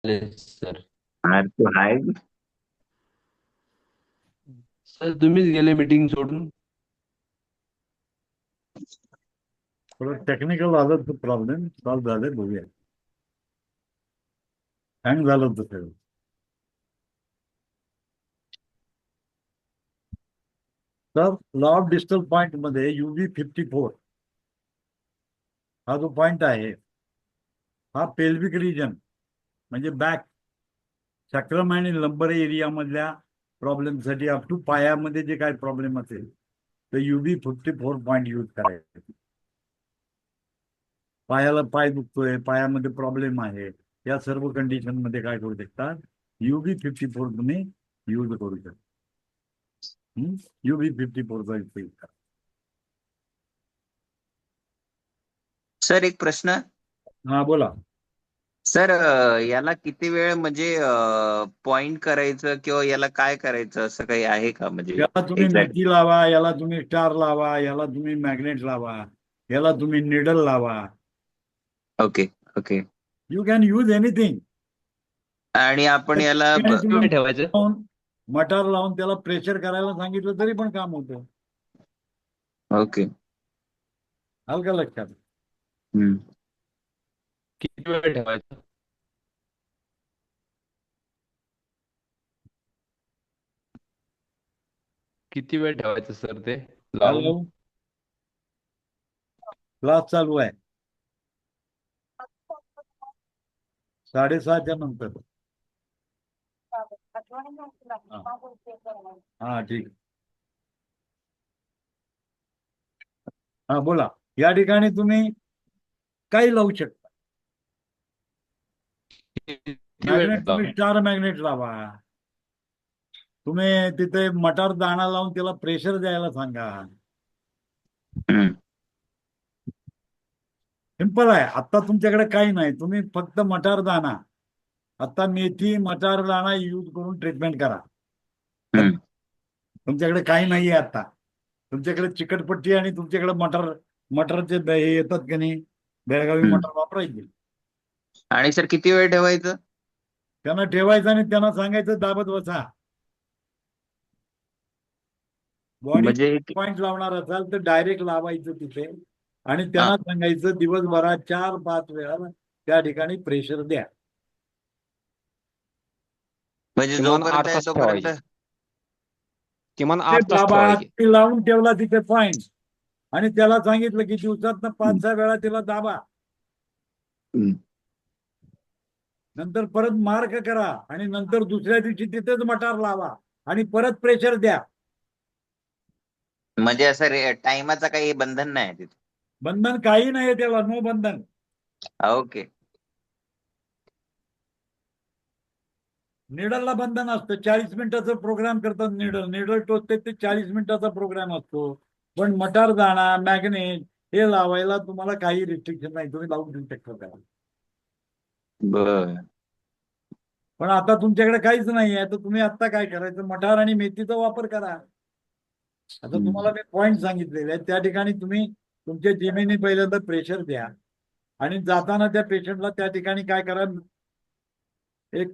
Sir. अरे तू आहे. Sir तुम्हीच गेले मीटिंग सोडून. थोडं टेक्निकल आलं तर प्रॉब्लेम सॉल्व्ह झाले, बघूया. हँग झालं होतं सगळं. तर लॉ ऑफ डिस्टल पॉइंट मध्ये UV54 हा जो पॉइंट आहे, हा पेल्विक रिजन म्हणजे बॅक, सॅक्रम आणि लंबर एरिया मधल्या प्रॉब्लेमसाठी अप टू पायामध्ये जे काही प्रॉब्लेम असेल तर UV54 पॉइंट यूज करायचे. पायाला पाय दुखतोय, पायामध्ये प्रॉब्लेम आहे, या सर्व कंडिशन मध्ये काय करू शकतात, UV54 तुम्ही यूज करू शकता. UV54 चा उपयोग करा. सर एक प्रश्न. हा बोला. सर याला किती वेळ म्हणजे पॉइंट करायचं किंवा याला काय करायचं असं काही आहे का म्हणजे याला तुम्ही एक्झॅक्ट? मेथी लावा, याला तुम्ही स्टार लावा, याला तुम्ही मॅग्नेट लावा, याला तुम्ही निडल लावा. Okay. Okay. You can use anything. आणि आपण याला आणि किती तुम्ही वेळ ठेवायचं? मटार लावून त्याला प्रेशर करायला सांगितलं तरी पण काम होतं. ओके. आलं का लक्षात? हम्म. किती वेळ ठेवायचं? किती वेळ ठेवायचं सर ते लावून? हॅलो, क्लास चालू आहे 6:30च्या नंतर. हा ठीक. हा बोला. या ठिकाणी तुम्ही काही लावू शकता. किती वेळ मॅग्नेट तुम्ही लावून? स्टार मॅग्नेट लावा. तुम्ही तिथे मटार दाणा लावून त्याला प्रेशर द्यायला सांगा. हम्म. सिंपल आहे. आता तुमच्याकडे काही नाही, तुम्ही फक्त मटार दाणा, आता मेथी मटार दाणा यूज करून ट्रीटमेंट करा. हम्म. तुमच्याकडे काही नाहीये आता. तुमच्याकडे चिकटपट्टी आणि तुमच्याकडे मटरचे हे येतात की नाही, बेळगावी हम्म. मटर वापरायचे. आणि सर किती वेळ ठेवायचं? त्यांना ठेवायचं आणि त्यांना सांगायचं दाबत बसा. बॉडी म्हणजे पॉइंट लावणार असाल तर डायरेक्ट लावायचं तिथे आणि हा, त्यांना सांगायचं दिवसभरात 4-5 वेळा त्या ठिकाणी प्रेशर द्या. म्हणजे किमान जोपर्यंत 8 आहे तास तोपर्यंत. ठेवायची. किमान ते 8 तास बाबा ठेवायची. ते लावून ठेवला तिथे पॉइंट आणि त्याला सांगितलं की दिवसात 5-6 वेळा त्याला दाबा. हम्म. नंतर परत मार्क करा आणि नंतर दुसऱ्या दिवशी तिथेच मटार लावा आणि परत प्रेशर द्या. म्हणजे असं टाइमाचा काही बंधन नाही तिथे? बंधन काही नाही त्याला, नो बंधन. ओके. निडलला बंधन असतं. 40 मिनिटाचा प्रोग्राम करतात. निडल टोचते ते 40 मिनिटाचा प्रोग्राम असतो. पण मटार दाणा मॅग्नेट हे लावायला तुम्हाला काही रिस्ट्रिक्शन नाही, तुम्ही लावून देऊ शकता त्याला. बर. पण आता तुमच्याकडे काहीच नाही आहे, तर तुम्ही आता काय करायचं, मटार आणि मेथीचा वापर करा. आता तुम्हाला हम्म. मी पॉईंट सांगितलेले आहेत, त्या ठिकाणी तुम्ही तुमच्या जिमेनी पहिल्यांदा प्रेशर द्या आणि जाताना त्या पेशंटला त्या ठिकाणी काय करा, एक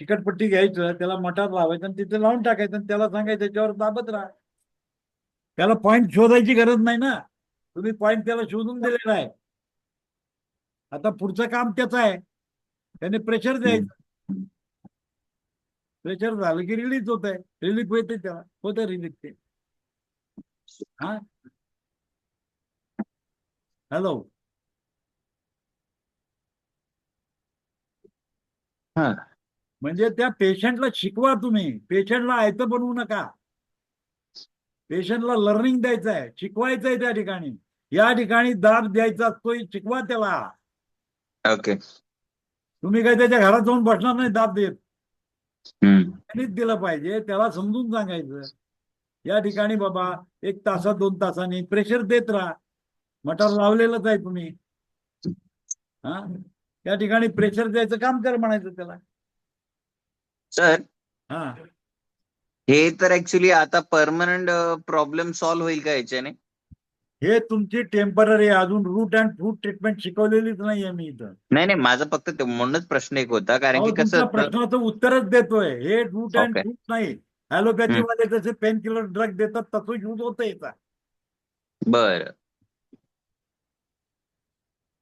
चिकटपट्टी घ्यायचं, त्याला मटार लावायचं आणि तिथे लावून टाकायचं आणि त्याला सांगायचं त्याच्यावर दाबत राहा. त्याला पॉईंट शोधायची गरज नाही ना, तुम्ही पॉईंट त्याला शोधून दिलेला आहे. आता पुढचं काम त्याचं आहे, त्याने प्रेशर हम्म. द्यायचं. प्रेशर झालं की रिलीज होत आहे, रिलीफ होते, त्याला होतं रिलीफ ते. हा, हॅलो. हा. म्हणजे त्या पेशंटला शिकवा, तुम्ही पेशंटला आयतं बनवू नका. पेशंटला लर्निंग द्यायचं आहे, शिकवायचं आहे. त्या ठिकाणी या ठिकाणी दाब द्यायचा असतो, शिकवा त्याला. ओके. तुम्ही काय त्याच्या घरात जाऊन बसणार नाही दाब देत, हम्म. त्यांनीच दिलं पाहिजे. त्याला समजून सांगायचं या ठिकाणी बाबा 1 तासात 2 तासांनी प्रेशर देत राहा. मटार लावलेलंच आहे तुम्ही, हा, त्या ठिकाणी प्रेशर द्यायचं काम कर म्हणायचं त्याला. सर हा, हे तर ऍक्च्युली आता परमनंट प्रॉब्लेम सॉल्व्ह होईल का याच्याने? हे तुमची टेम्पररी अजून रूट अँड फ्रूट ट्रीटमेंट शिकवलेलीच नाहीये मी इथं. नाही नाही, माझा फक्त ते म्हणूनच प्रश्न एक होता, कारण अहो की कसं तुमच्या असतं. प्रश्नाचं उत्तरच देतोय. हे रूट अँड ओके. फ्रूट नाही. ॲलोपॅथी वाले जसे पेन किलर ड्रग देतात तसं यूज होतं याचा. बरं.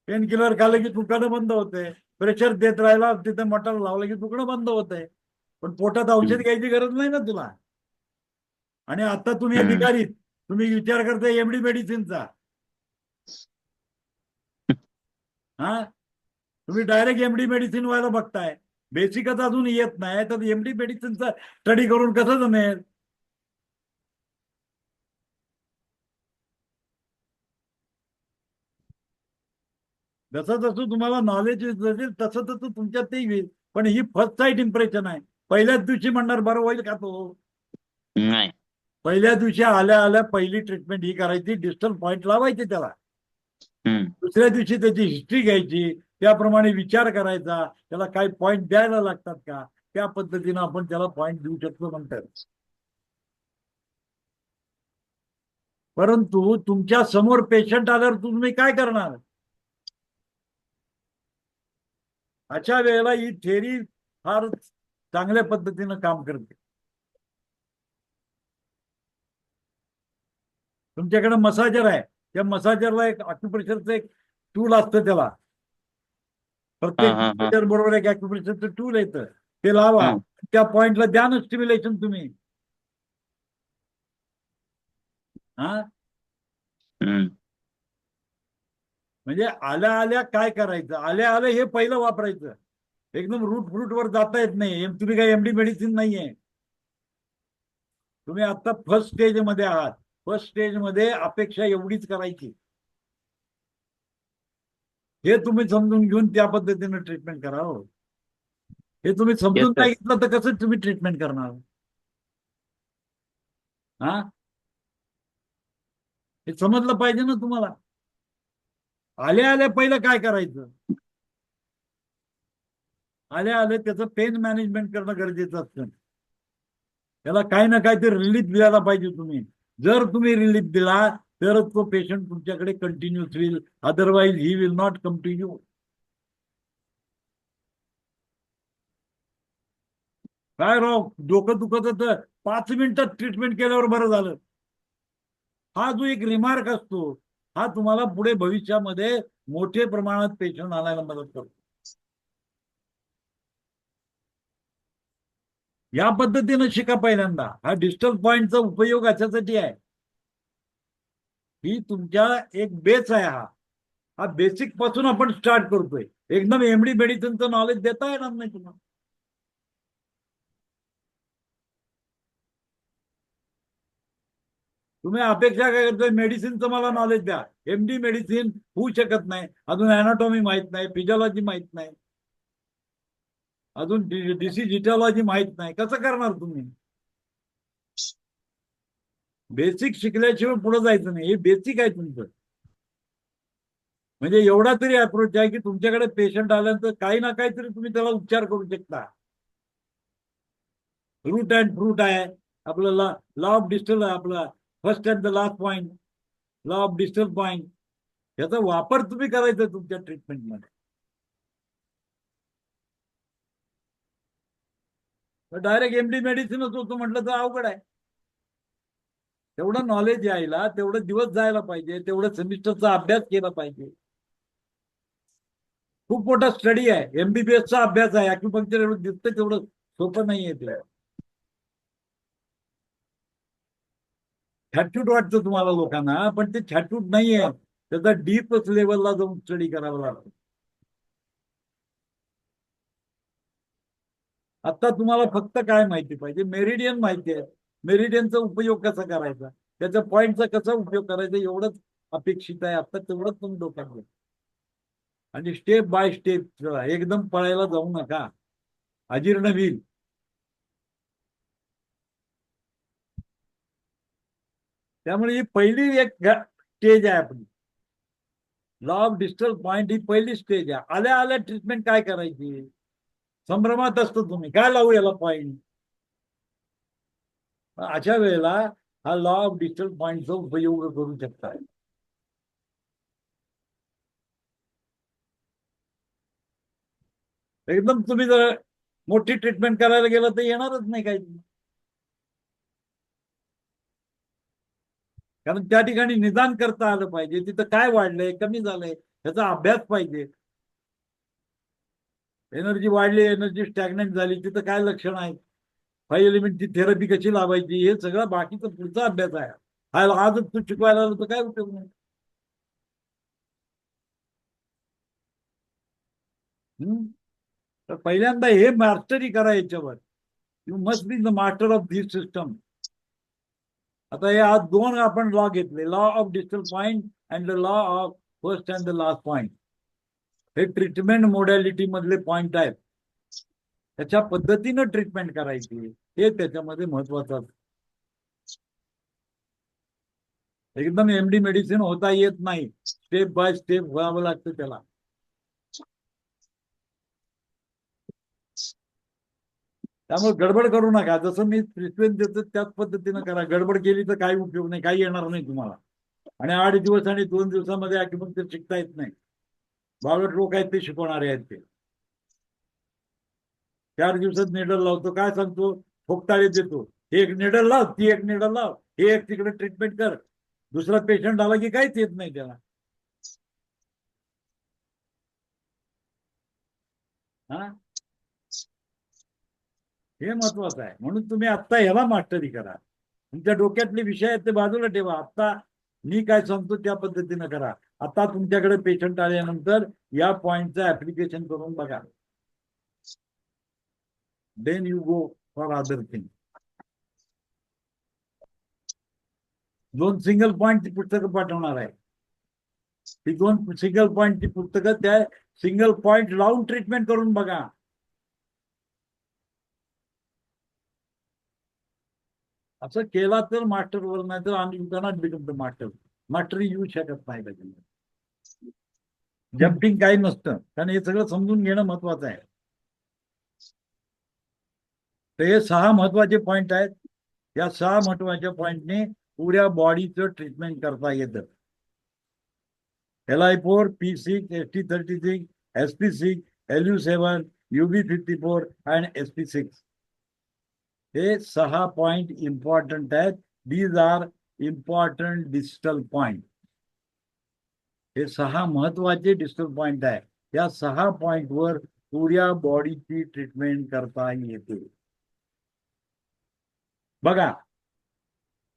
पेन किलर खाल्लं की दुकानं बंद होते. प्रेशर देत राहिला तिथे मटण लावलं की दुकानं बंद होते. पण पोटात औषध घ्यायची गरज नाही ना तुला. आणि आता तुम्ही हम्म. अधिकारीत तुम्ही विचार करताय एमडी मेडिसिनचा. हा, तुम्ही डायरेक्ट एमडी मेडिसिन व्हायला बघताय. बेसिकच अजून येत नाही तर एमडी मेडिसिनचा स्टडी करून कसं जमेल? जसं जसं तुम्हाला नॉलेज असेल तसं तसं तुमच्यात ते येईल. पण ही फर्स्ट साईट इम्प्रेशन आहे. पहिल्याच दिवशी म्हणणार बरं होईल का तो? नाही. पहिल्या दिवशी आल्या आल्या पहिली ट्रीटमेंट ही करायची, डिस्टल पॉईंट लावायचे त्याला. हम्म. दुसऱ्या दिवशी त्याची हिस्ट्री घ्यायची, त्याप्रमाणे विचार करायचा, त्याला काही पॉईंट द्यायला लागतात का, त्या पद्धतीनं आपण त्याला पॉईंट देऊ शकतो म्हणतात. परंतु तुमच्या समोर पेशंट आल्यावर तुम्ही काय करणार? अशा वेळेला ही थेअरी फार चांगल्या पद्धतीनं काम करते. तुमच्याकडे मसाजर आहे, त्या मसाजरला एक अक्युप्रेशरचं एक टूल असतं त्याला. प्रत्येक हा. मसाजर बरोबर एक अक्युप्रेशरचं टूल येतं, ते लावा. हम्म. त्या पॉइंटला द्या ना स्टिम्युलेशन तुम्ही. हा, हम्म. म्हणजे आल्या आल्या काय करायचं, आल्या आल्या हे पहिलं वापरायचं. एकदम रूट फ्रूट वर जाता येत नाही. तुम्ही काही एमडी मेडिसिन नाहीये. तुम्ही आता फर्स्ट स्टेज मध्ये आहात. फर्स्ट स्टेज मध्ये अपेक्षा एवढीच करायची. हे तुम्ही समजून घेऊन त्या पद्धतीने ट्रीटमेंट करा. हो, हे तुम्ही येस समजून सर. नाही घेतलं तर कसं तुम्ही ट्रीटमेंट करणार? हा, हे समजलं पाहिजे ना तुम्हाला. आल्या आल्या पहिलं काय करायचं? आल्या आल्या त्याचं पेन मॅनेजमेंट करणं गरजेचं असतं. त्याला काही ना काहीतरी रिलीफ द्यायला पाहिजे तुम्ही. जर तुम्ही रिलीफ दिला तरच तो पेशंट तुमच्याकडे कंटिन्यूस होईल. Otherwise he will not come to you. काय राव, डोकं दुखत होतं 5 मिनिटात ट्रीटमेंट केल्यावर बरं झालं. हा जो एक रिमार्क असतो हा तुम्हाला पुढे भविष्यामध्ये मोठे प्रमाणात पेशंट आणायला मदत करतो. या पद्धतीनं शिका पहिल्यांदा. हा डिजिटल पॉइंटचा उपयोग अशासाठी आहे, ही तुमच्या एक बेस आहे. हा बेसिक पासून आपण स्टार्ट करतोय. एकदम एमडी मेडिसिनचं नॉलेज देता येणार नाही तुम्हाला. तुम्ही अपेक्षा काय करतोय, मेडिसिनचं मला नॉलेज द्या. एमडी मेडिसिन होऊ शकत नाही. अजून अॅनाटॉमी माहित नाही, फिजिओलॉजी माहित नाही, अजून डिसिजिटॉलॉजी माहित नाही. कसं करणार तुम्ही? बेसिक शिकल्याशिवाय पुढे जायचं नाही. हे बेसिक आहे तुमचं. म्हणजे एवढा तरी अप्रोच आहे की तुमच्याकडे पेशंट आल्यानंतर काही ना काहीतरी तुम्ही त्याला उपचार करू शकता. रूट अँड फ्रूट आहे आपलं. लॉ ऑफ डिस्टल आपला first and the last point, law of distal point, याचा वापर तुम्ही करायचा तुमच्या ट्रीटमेंटमध्ये. डायरेक्ट एमडी मेडिसिनच होतो म्हटलं तर अवघड आहे. तेवढं नॉलेज यायला तेवढं दिवस जायला पाहिजे, तेवढं सेमिस्टरचा अभ्यास केला पाहिजे. खूप मोठा स्टडी आहे, एमबीबीएसचा अभ्यास आहे. अॅक्युपंक्चर एवढं दिसतं तेवढं सोपं नाहीये ते. छाटूट वाटतं तुम्हाला लोकांना, पण ते छाटूट नाहीये. त्याचा डीप लेवलला जाऊन स्टडी करावा लागतो. आता तुम्हाला फक्त काय माहिती पाहिजे? मेरिडियन माहिती आहे. मेरिडियनचा उपयोग कसा करायचा, त्याच्या पॉईंटचा कसा उपयोग करायचा, एवढंच अपेक्षित आहे. आता तेवढंच तुम्ही डोक्यात घ्या आणि स्टेप बाय स्टेप एकदम पळायला जाऊ नका, अजीर्ण होईल. त्यामुळे ही पहिली एक स्टेज आहे आपली. लॉ ऑफ डिजिटल पॉइंट ही पहिली स्टेज आहे. आल्या आल्या ट्रीटमेंट काय करायची? संभ्रमात असतो तुम्ही, काय लावू याला पॉइंट. अशा वेळेला हा लॉ ऑफ डिजिटल पॉइंटचा उपयोग करू शकता. एकदम तुम्ही जर मोठी ट्रीटमेंट करायला गेलं तर येणारच नाही काही. कारण त्या ठिकाणी निदान करता आलं पाहिजे, तिथं काय वाढलंय कमी झालंय याचा अभ्यास पाहिजे. एनर्जी वाढली, एनर्जी स्टॅग्नंट झाली, तिथं काय लक्षण आहे, 5 एलिमेंटची थेरपी कशी लावायची, हे सगळं बाकीचा पुढचा अभ्यास आहे. आजच तू शिकवायला आलो तर काय उपयोग नाही. तर पहिल्यांदा हे मास्टरी करा याच्यावर. You must be the master of this system. आता हे आज 2 आपण लॉ घेतले, law of distal point and the law of first and the last point. हे ट्रीटमेंट मोडॅलिटी मधले पॉइंट आहेत. त्याच्या पद्धतीनं ट्रीटमेंट करायची हे त्याच्यामध्ये महत्वाचं. एकदम एमडी मेडिसिन होता येत नाही, स्टेप बाय स्टेप व्हावं लागतं त्याला. त्यामुळे गडबड करू नका. जसं मी ट्रीटमेंट देतो त्याच पद्धतीनं करा. गडबड केली तर काही उपयोग नाही, काही येणार नाही तुम्हाला. आणि 8 दिवस आणि 2 दिवसामध्ये ॲक्युपंक्चर शिकता येत नाही. बावट लोक आहेत ते शिकवणारे आहेत ते. 4 दिवसात निडल लावतो, काय सांगतो, फोकताळी देतो, हे एक निडल लाव, ती एक निडल लाव, हे एक तिकडे ट्रीटमेंट कर. दुसरा पेशंट आला की काहीच येत नाही त्याला. हा, हे महत्वाचं आहे. म्हणून तुम्ही आत्ता ह्याला मास्टरी करा. तुमच्या डोक्यातले विषय आहेत ते बाजूला ठेवा. आत्ता मी काय सांगतो त्या पद्धतीनं करा. आता तुमच्याकडे पेशंट आल्यानंतर या पॉइंटचं ऍप्लिकेशन करून बघा. Then you go for other thing. 2 single पॉइंटची पुस्तकं पाठवणार आहे. ती 2 सिंगल पॉइंटची पुस्तकं त्या सिंगल पॉइंट लावून ट्रीटमेंट करून बघा. असं केला तर मास्टरवर, नाही तर आम्ही cannot become the master. Mastery येऊ शकत नाही त्याच्यामध्ये. जम्पिंग काही नसतं, कारण हे सगळं समजून घेणं महत्वाचं आहे. तर हे 6 महत्वाचे पॉइंट आहेत. या 6 महत्वाच्या पॉइंटने पुऱ्या बॉडीचं ट्रीटमेंट करता येतं. LI4, P6, ST36, SP6, LU7, UB54 आणि SP6. हे 6 पॉइंट इम्पॉर्टंट आहेत. These are important distal point. हे 6 महत्वाचे डिस्टल पॉइंट आहे. या 6 पॉइंटवर पुऱ्या बॉडीची ट्रीटमेंट करता येते. बघा,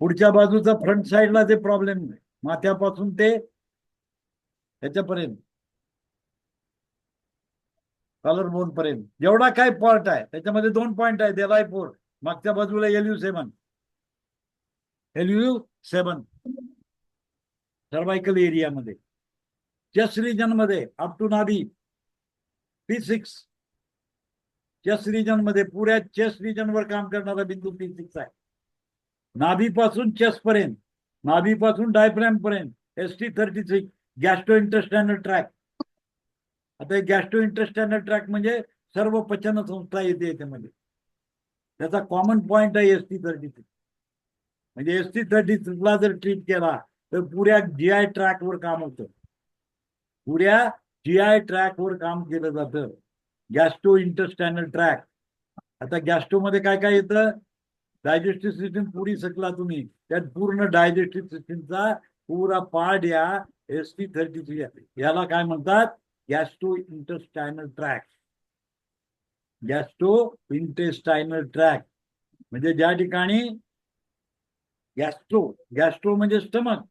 पुढच्या बाजूचा फ्रंट साईडला जे प्रॉब्लेम, माथ्यापासून ते ह्याच्यापर्यंत, कॉलर बोन पर्यंत जेवढा काय पार्ट आहे त्याच्यामध्ये 2 पॉइंट आहेत. LI4, मागच्या बाजूला LU7. LU7 सर्वायकल एरियामध्ये, चेस्ट रिजन मध्ये अप टू नाभी. P6 चेस्ट रिजन मध्ये, पुऱ्या चेस्ट रिजन वर काम करणारा बिंदू P6 आहे. नाभीपासून चेस्ट पर्यंत, नाभीपासून डायफ्रॅम पर्यंत ST36 गॅस्ट्रो इंटेस्टायनल ट्रॅक. आता हे गॅस्ट्रो इंटेस्टायनल ट्रॅक म्हणजे सर्व पचन संस्था येते याच्यामध्ये. त्याचा कॉमन पॉइंट आहे ST36. म्हणजे ST36 ला जर ट्रीट केला तर पुऱ्या GI ट्रॅकवर काम होतं. पुऱ्या GI ट्रॅकवर काम केलं जातं. Gastro intestinal tract. आता गॅस्ट्रोमध्ये काय काय येतं, डायजेस्टिव्ह सिस्टीम पुरी शकला तुम्ही, त्यात पूर्ण डायजेस्टिव्ह सिस्टीमचा पुरा पार्ट या ST36 याला काय म्हणतात, gastro intestinal track. Gastro intestinal track म्हणजे ज्या ठिकाणी गॅस्ट्रो म्हणजे स्टमक,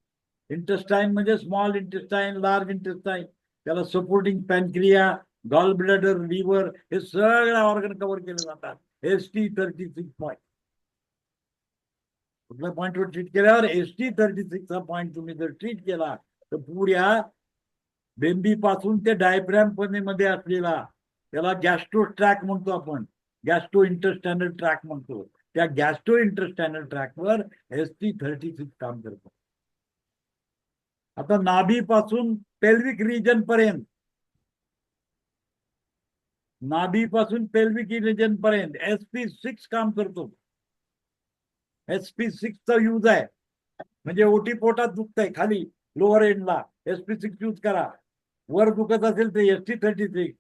इंटेस्टाईन म्हणजे स्मॉल इंटेस्टाईन, लार्ज इंटेस्टाईन, त्याला supporting pancreas, gall bladder, liver, हे सगळे ऑर्गन कव्हर केले जातात. ST36 point. कुठल्या पॉइंटवर ट्रीट केल्यावर ST36 चा पॉइंट तुम्ही जर ट्रीट केला तर पुऱ्या बेंबीपासून ते डायफ्रॅम मध्ये असलेला, त्याला गॅस्ट्रो ट्रॅक म्हणतो आपण, गॅस्ट्रो इंटेस्टायनल ट्रॅक म्हणतो. त्या गॅस्ट्रो इंटेस्टायनल ट्रॅकवर ST36 काम करतो. आता नाभीपासून पेल्विक रिजन पर्यंत, नाभीपासून पेल्विक रिजन पर्यंत SP6 काम करतो. SP6 चा यूज आहे. म्हणजे ओटी पोटात दुखतंय खाली लोअर एंडला, SP6 यूज करा. वर दुखत असेल तर ST36.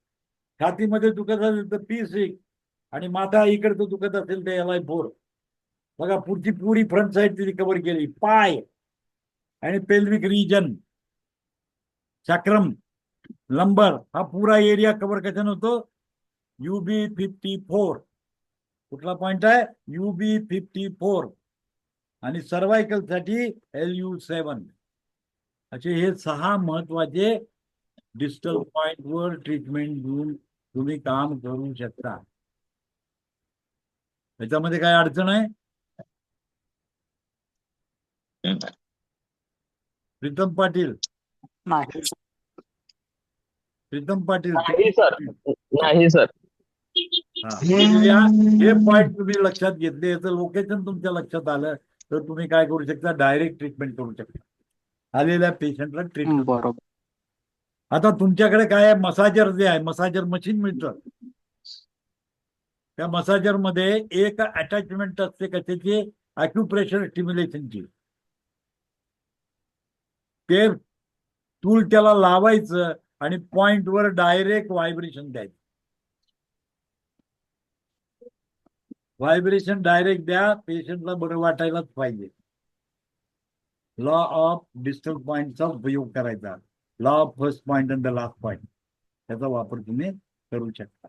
छातीमध्ये दुखत असेल तर P6 आणि माथा इकडचं दुखत असेल तर LI4. बघा पुढची पुरी फ्रंट साईड तिने कव्हर केली. पाय आणि पेल्विक रिजन, चक्रम, लंबर हा पुरा एरिया कव्हर कशाने होतो? UB54. कुठला पॉइंट आहे? UB54. आणि सर्वायकल साठी LU7. असे हे 6 महत्वाचे डिस्टल पॉइंट वर ट्रीटमेंट घेऊन तुम्ही काम करू शकता. त्याच्यामध्ये काय अडचण आहे? प्रीतम पाटील, नाही प्रीतम पाटील नाही सर नाही सर हा हे पॉइंट तुम्ही लक्षात घेतले, याचं लोकेशन तुमच्या लक्षात आलं तर तुम्ही काय करू शकता? डायरेक्ट ट्रीटमेंट करू शकता आलेल्या पेशंटला ट्रीटमेंट. बरोबर. आता तुमच्याकडे काय आहे? मसाजर जे आहे, मसाजर मशीन मिळतं. त्या मसाजर मध्ये एक अटॅचमेंट असते कशाची? अॅक्युप्रेशर स्टिम्युलेशनची. ते टूल त्याला लावायचं आणि पॉइंटवर डायरेक्ट व्हायब्रेशन द्यायचं. व्हायब्रेशन डायरेक्ट द्या, पेशंटला बरं वाटायलाच पाहिजे. लॉ ऑफ डिस्टल पॉइंटचा उपयोग करायचा. Law of first point and the last point, त्याचा वापर तुम्ही करू शकता.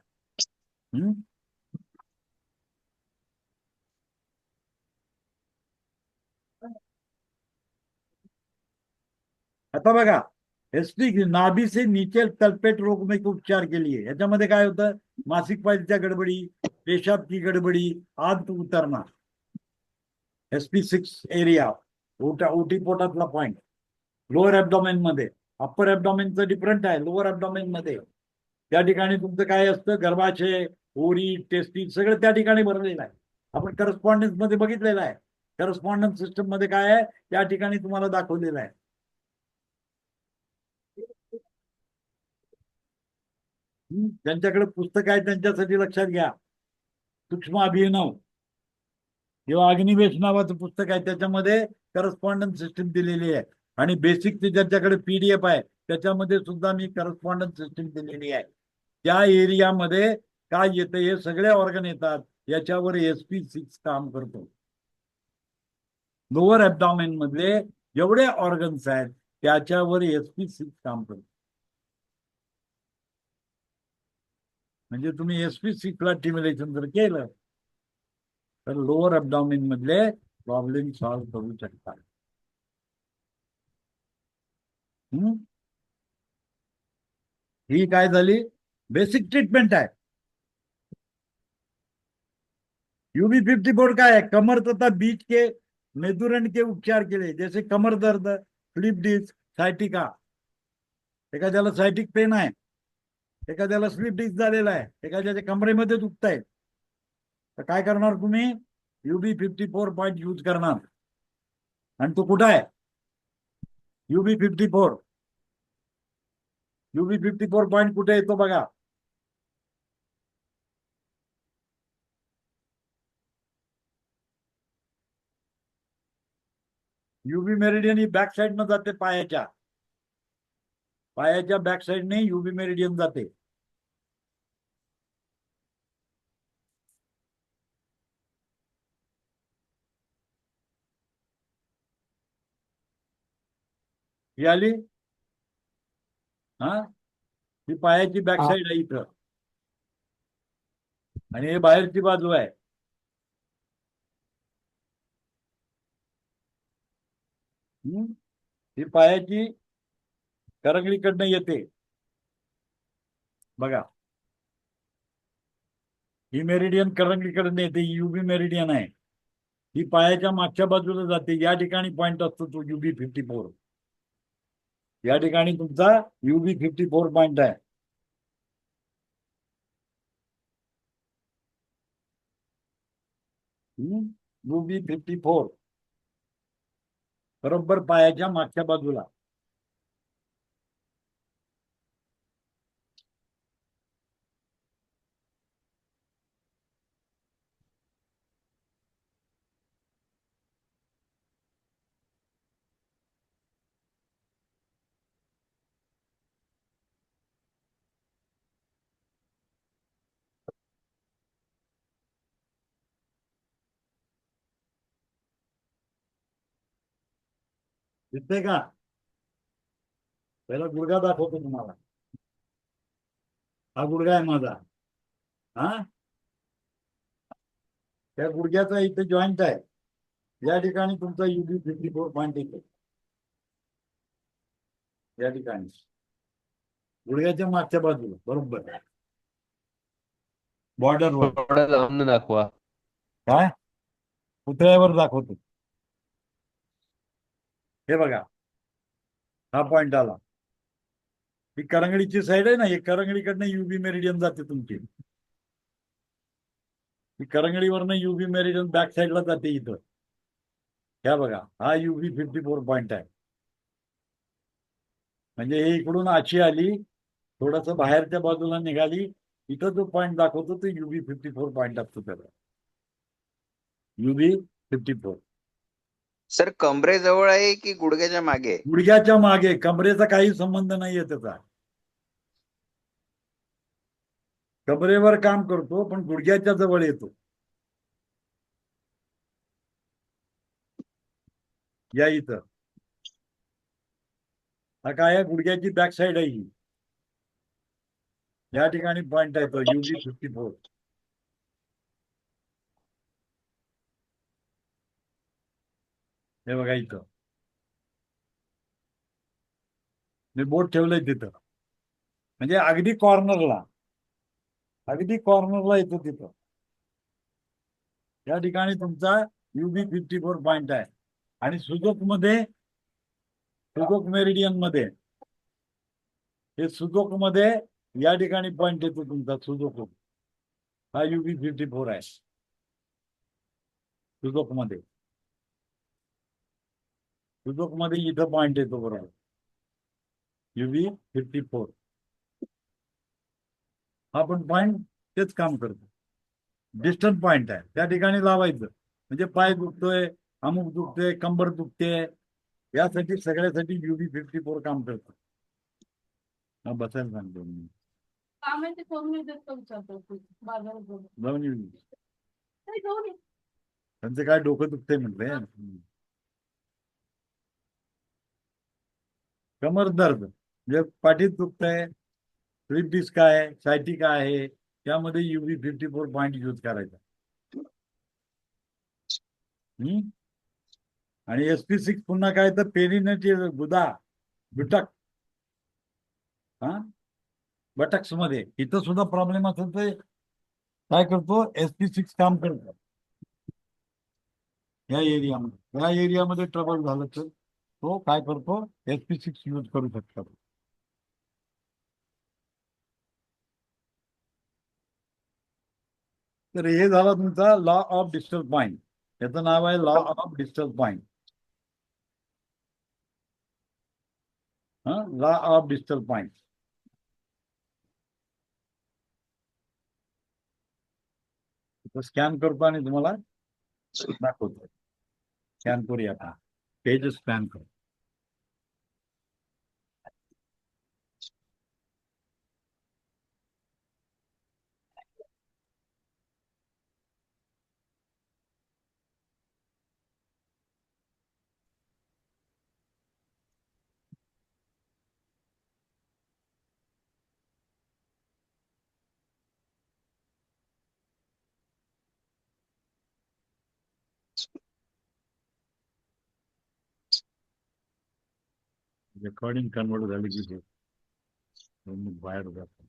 आता बघा, एसटी नाभी से नीचे तलपेट रोग में उपचार के लिए याच्यामध्ये काय होतं? मासिक पाळीच्या गडबडी, पेशाब की गडबडी, आत उतरना, SP6 एरिया, ओटी पोटातला पॉइंट, लोअर ऍब्डॉमेन मध्ये. अप्पर ऍब्डॉमेनचं डिफरंट आहे. लोअर ऍब्डॉमेन मध्ये त्या ठिकाणी तुमचं काय असतं? गर्भाशय, ओरी, टेस्टी सगळं त्या ठिकाणी भरलेलं आहे. आपण करस्पॉन्डन्स मध्ये बघितलेलं आहे. करस्पॉन्डन्स सिस्टम मध्ये काय आहे त्या ठिकाणी तुम्हाला दाखवलेलं आहे. ज्यांच्याकडे पुस्तक आहे त्यांच्यासाठी लक्षात घ्या. सूक्ष्म अभिनव किंवा अग्निवेश नावाचं पुस्तक आहे, त्याच्यामध्ये करस्पॉन्डन्स सिस्टीम दिलेली आहे. आणि बेसिकची ज्यांच्याकडे PDF आहे त्याच्यामध्ये सुद्धा मी करस्पॉन्डन्स सिस्टीम दिलेली आहे. त्या एरियामध्ये काय येतं? हे सगळे ऑर्गन येतात, याच्यावर SP6 काम करतो. लोअर ऍब्डॉमेन मधले जेवढे ऑर्गन्स आहेत त्याच्यावर SP6 काम करतो. म्हणजे तुम्ही SP6 ला स्टिम्युलेशन जर केलं तर लोअर ऍब्डॉमेन मधले प्रॉब्लेम सॉल्व्ह करू शकतात. ही काय झाली? बेसिक ट्रीटमेंट आहे. UB54 काय है? कमर तथा बीच के मेरुदंड के उपचार के लिए, जैसे कमर दर्द, स्लिप डिस्क, सायटिका. एखाद्याला सायटिक पेन आहे, एखाद्याला स्लिप डिस्क झालेला आहे, एखाद्याच्या कमरेमध्ये दुखत आहे, तर काय करणार तुम्ही? UB54 पॉइंट यूज करणार. आणि तो कुठं आहे? UB54 पॉइंट कुठे येतो बघा. UB मेरिडियन ही बॅक साइड न जाते, पायाच्या बॅक साइडने UB मेरिडियन जाते. ही आली. हा, ही पायाची बॅक साइड आहे इथं आणि हे बाहेरची बाजू आहे. ही पायाची करंगळीकडनं येते बघा. ही मेरिडियन करंगळीकडनं येते, UB मेरिडियन आहे. ही पायाच्या मागच्या बाजूला जाते. या ठिकाणी पॉइंट असतो तो UB54. या ठिकाणी तुमचा UB54 पॉइंट आहे. UB54 बरोबर पायाच्या मागच्या बाजूला. दिसतंय का? पहिला गुडघा दाखवतो तुम्हाला. हा गुडघा आहे माझा. हा, त्या गुडघ्याचा इथे जॉईंट आहे. या ठिकाणी तुमचा UB 54 येतो. या ठिकाणी गुडघ्याच्या मागच्या बाजूला बरोबर बॉर्डरवर. थोडं लांब दाखवा. काय? पुतळ्यावर दाखवतो. हे बघा, हा पॉइंट आला. ही करंगडीची साईड आहे ना, ही करंगडीकडनं UB मेरिडियन जाते तुमची. ही करंगडीवरनं UB मेरिडियन बॅक साईडला जाते इथं. ह्या बघा, हा UB 54 आहे. म्हणजे हे इकडून अशी आली, थोडस बाहेरच्या बाजूला निघाली. इथं जो पॉइंट दाखवतो तो UB 54 असतो त्याला. UB 54. सर कमरेजवळ आहे की गुडघ्याच्या मागे? गुडघ्याच्या मागे. कमरेचा काही संबंध नाहीये त्याचा. कमरेवर काम करतो पण गुडघ्याच्या जवळ येतो. या इथं हा काय आहे, गुडघ्याची बॅक साईड आहे ही. या ठिकाणी पॉइंट आहे तो UB 54. हे बघा इथं मी बोट ठेवलंय तिथं. म्हणजे अगदी कॉर्नरला, अगदी कॉर्नरला येतो तिथं. या ठिकाणी तुमचा UB 54 आहे. आणि सुजोक मध्ये, सुजोक मेरिडियन मध्ये, हे सुजोक मध्ये या ठिकाणी पॉइंट येतो तुमचा सुजोक. हा UB 54 आहे सुजोक मध्ये. सुजोक मध्ये इथं पॉइंट येतो बरोबर, UB 54. हा पण पॉइंट तेच काम करतो. डिस्टन्स पॉइंट आहे, त्या ठिकाणी लावायचं. म्हणजे पाय दुखतोय, अमुक दुखतोय, कंबर दुखते, यासाठी सगळ्यासाठी UB 54 काम करतो. हा बसायला सांगतो मी. जाऊन येऊ. त्यांचं काय डोकं दुखतंय म्हटलंय. कमर दर्द म्हणजे पाठीत दुखतंय, स्लिप डिस्क आहे, सायटिका आहे, त्यामध्ये UB 54 यूज करायचा. आणि SP6 पुन्हा काय तर पेरिनेटी गुदा, बुटक, हा बटक्स मध्ये इथं सुद्धा प्रॉब्लेम असेल तर काय करतो, SP6 काम करतो. या एरियामध्ये ट्रबल झालं तर तो काय करतो, SP6 यूज करू शकतो. तर हे झाला तुमचा लॉ ऑफ डिस्टल पॉइंट. याचं नाव आहे law of distal point. Law of distal point. Scan करतो आणि तुम्हाला दाखवतो. स्कॅन करूया आता, पेज स्कॅन करू. रेकॉर्डिंग कन्वर्ट झाली की ते बाहेर जातो.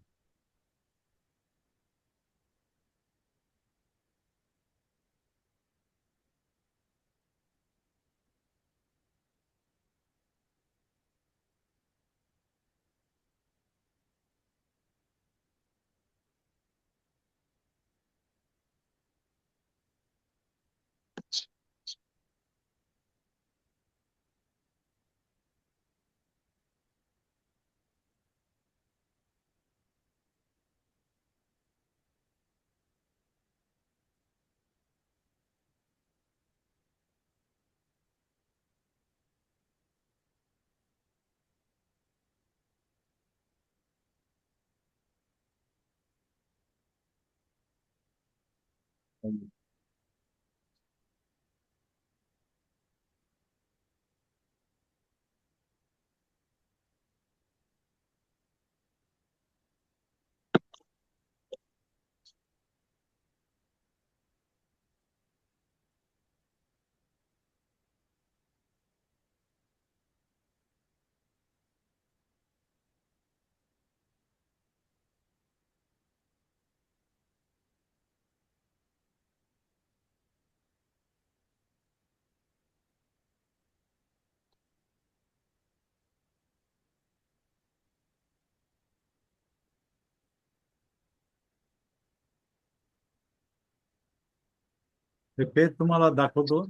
ते पेज तुम्हाला दाखवतो.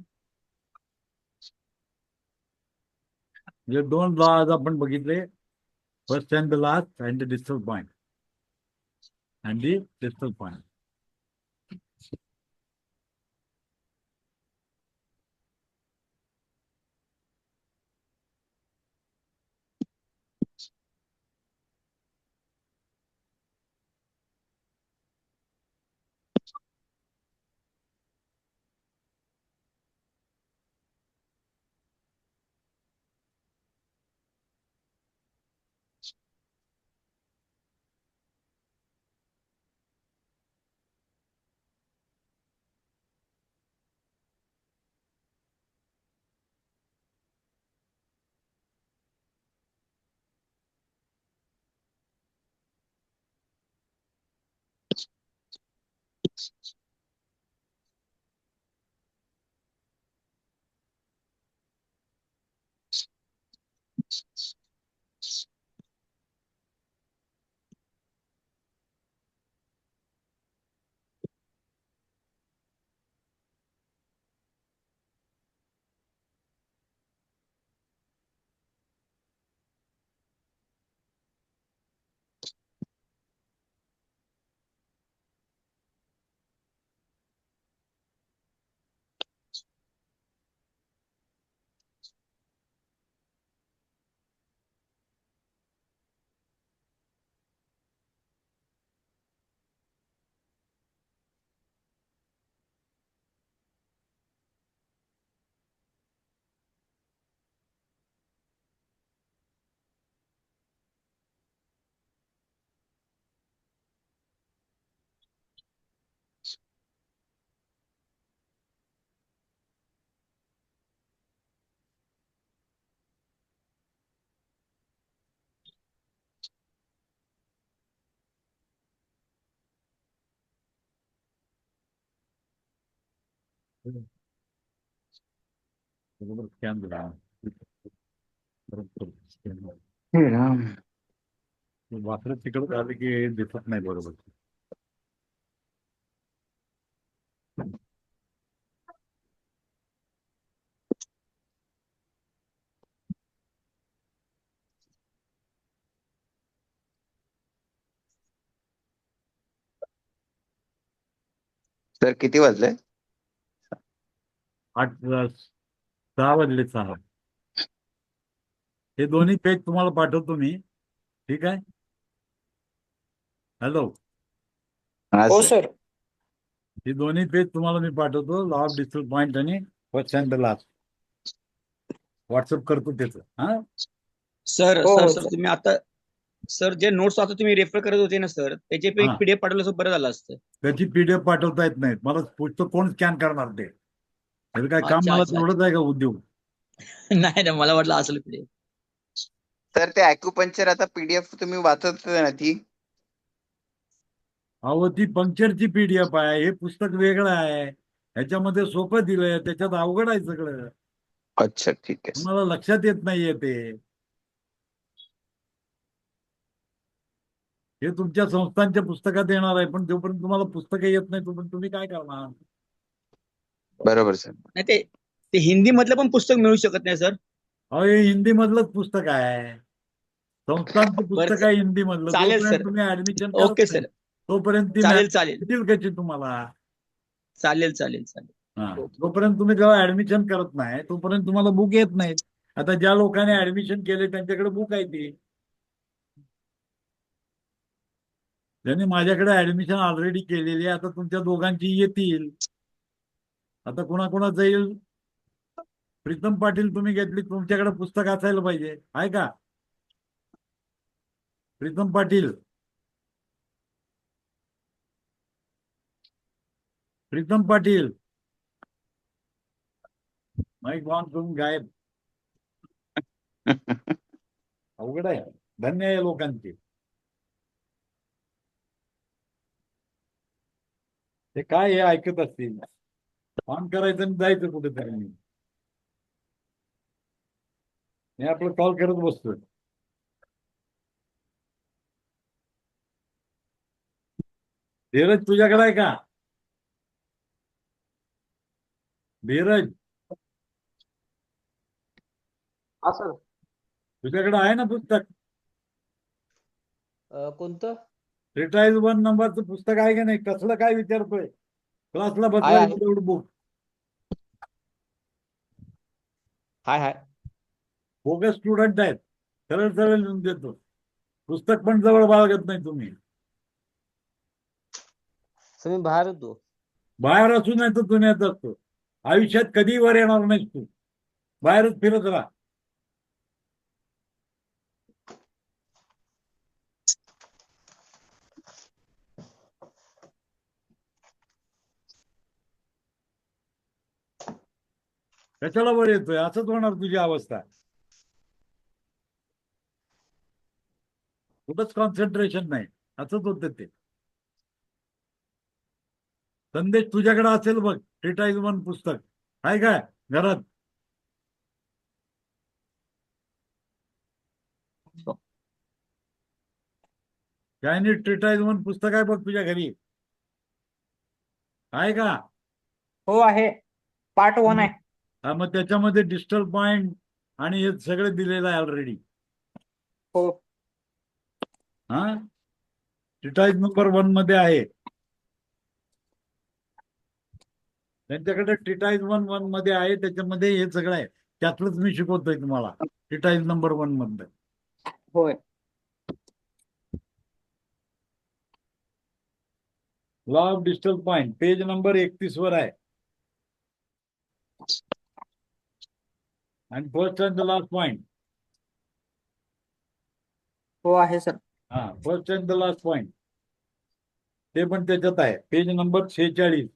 जे दोन लॉ आज आपण बघितले, first and the last and the distal point and the distal point. बरोबर स्कॅन दिला. बरोबर scan. हे राम. वासरं तिकडे आले की दिसत नाही बरोबर. सर किती वाजले? 6 वाजले 6. हे दोन्ही पेज तुम्हाला पाठवतो मी. ठीक आहे. हॅलो. हा हो सर. सर. हे दोन्ही पेज तुम्हाला मी पाठवतो, लॉ ऑफ डिस्टल पॉइंट आणि first and the last. WhatsApp करतो त्याचं. हा. सर हो सर हो सर सर. तुम्ही आता सर जे नोट्स आता तुम्ही रेफर करत होते ना सर, त्याचे पण हा. एक पीडीएफ पाठवलं असं बरं झालं असतं. त्याची पीडीएफ पाठवता येत नाही. मला पुस्तक कोण स्कॅन करणार ते? त्याचं काय काम? अच्छा मला अच्छा तेवढंच आहे का उद्योग? नाही ना, मला वाटलं असेल पीडीएफ. सर ते अॅक्युपंक्चर आता पीडीएफ तुम्ही वाचत होते ना ती? अहो ती पंक्चरची पीडीएफ आहे, हे पुस्तक वेगळं आहे. ह्याच्यामध्ये सोपं दिलंय, त्याच्यात अवघड आहे सगळं. अच्छा ठीक आहे सर. तुम्हाला लक्षात येत नाहीये ते. हे तुमच्या संस्थांच्या पुस्तकात येणार आहे, पण जोपर्यंत तुम्हाला पुस्तकं येत नाही तोपर्यंत तुम्ही काय करणार? बरोबर सर. नाही ते ते हिंदी मधलं पण पुस्तक मिळू शकत नाही सर. अहो हे हिंदी मधलंच पुस्तक आहे. संस्थांचं बरं पुस्तक आहे हिंदी मधलं. चालेल जोपर्यंत सर. तुम्ही ऍडमिशन करत ओके नाही सर. तोपर्यंत ती चालेल चालेल मिळतील कशी तुम्हाला? चालेल चालेल चालेल. हा. जोपर्यंत तुम्ही जेव्हा ऍडमिशन करत नाही तोपर्यंत तुम्हाला बुक येत नाहीत. आता ज्या लोकांनी ऍडमिशन केले त्यांच्याकडे बुक आहे ती. ज्यांनी माझ्याकडे ऍडमिशन ऑलरेडी केलेली आहे, आता तुमच्या दोघांची येतील. आता कुणाकुणाचं येईल? प्रीतम पाटील तुम्ही घेतली, तुमच्याकडे पुस्तक असायला पाहिजे. आहे का प्रीतम पाटील? प्रीतम पाटील माईक ऑन करून गायब. अवघड आहे. धन्य आहे लोकांचे. ते काय हे ऐकत असतील. ऑन करायचं आणि जायचं कुठेतरी. मी आपलं कॉल करत बसतोय. धीरज तुझ्याकडे आहे का? धीरज, हा सर. तुझ्याकडे आहे ना पुस्तक? कोणतं? रिटाईल 1 नंबरचं पुस्तक आहे का नाही? कसलं काय विचारतोय? क्लासला बसला आहे. एवढं बुक. हाय. बोगस स्टुडंट आहेत. सरळ सरळ लिहून देतो. पुस्तक पण जवळ बाळगत नाही तुम्ही. सर मी बाहेर होतो. बाहेर असू नाही तर दुनियात असतो. आयुष्यात कधी वर येणार नाहीस तू. बाहेरच फिरत राहा. कशाला वर येतोय? असंच होणार तुझी अवस्था. कुठंच कॉन्सन्ट्रेशन नाही. असंच होतं ते. संदेश तुझ्याकडे असेल बघ, ट्रीटाईज 1 पुस्तक आहे काय घरात? चायनीज ट्रीटाईज 1 पुस्तक आहे बघ तुझ्या घरी, आहे का? हो आहे. पार्ट 1 आहे. हा, मग त्याच्यामध्ये डिजिटल पॉइंट आणि हे सगळं दिलेलं आहे ऑलरेडी. हो. हा, ट्रीटाईज नंबर 1 मध्ये आहे. त्यांच्याकडे ट्रीटाईज 1 मध्ये आहे. त्याच्यामध्ये हे सगळं आहे. त्यातलंच मी शिकवतोय तुम्हाला ट्रीटाईज नंबर 1 मध्ये. होय. Law of digital point page number 31 वर आहे. आणि first and the last point. हो आहे सर. हा, first and the last point ते पण त्याच्यात आहे. Page number 46.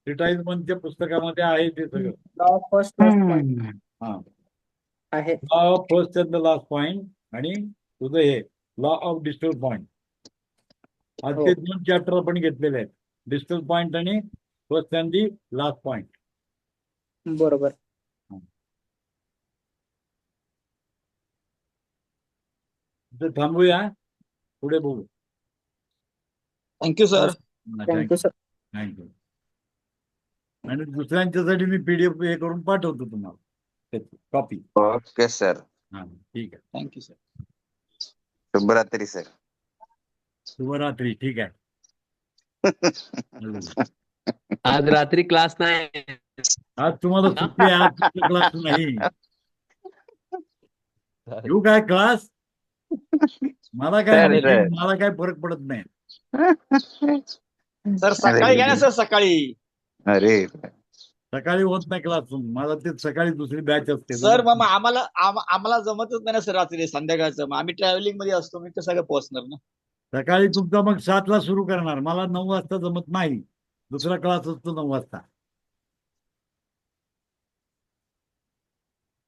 ट्रीटाईज 1च्या पुस्तकामध्ये आहे ते सगळं. लॉ फर्स्ट पॉइंट हा, आहे. Law of first and the last point आणि तुझं हे लॉ ऑफ डिजिटल पॉइंट. आज हो. ते 2 चॅप्टर आपण घेतलेले आहेत, डिजिटल पॉइंट आणि first and the last point. बरोबर. थांबूया, पुढे बोलू. Thank you sir. Thank you sir. Thank you. आणि दुसऱ्यांच्यासाठी मी PDF हे करून पाठवतो तुम्हाला त्याची कॉपी. Okay sir. हा, ठीक आहे. Thank you sir. शुभरात्री सर. शुभरात्री. ठीक आहे. आज रात्री क्लास नाही. आज तुम्हाला सुट्टी आहे. आज क्लास नाही. येऊ काय क्लास? मला काय सर, माहिती, सर. मला काय फरक पडत नाही. सर सकाळी घ्या ना सर सकाळी. अरे सकाळी होत नाही क्लास. मला ते सकाळी दुसरी बॅच असते. सर मग आम्हाला जमतच नाही ना सर रात्री संध्याकाळचं. मग आम्ही ट्रॅव्हलिंग मध्ये असतो. मी कसं काय पोहोचणार ना. सकाळी तुमचा मग 7 ला सुरू करणार. मला 9 वाजता जमत नाही. दुसरा क्लास असतो 9 वाजता.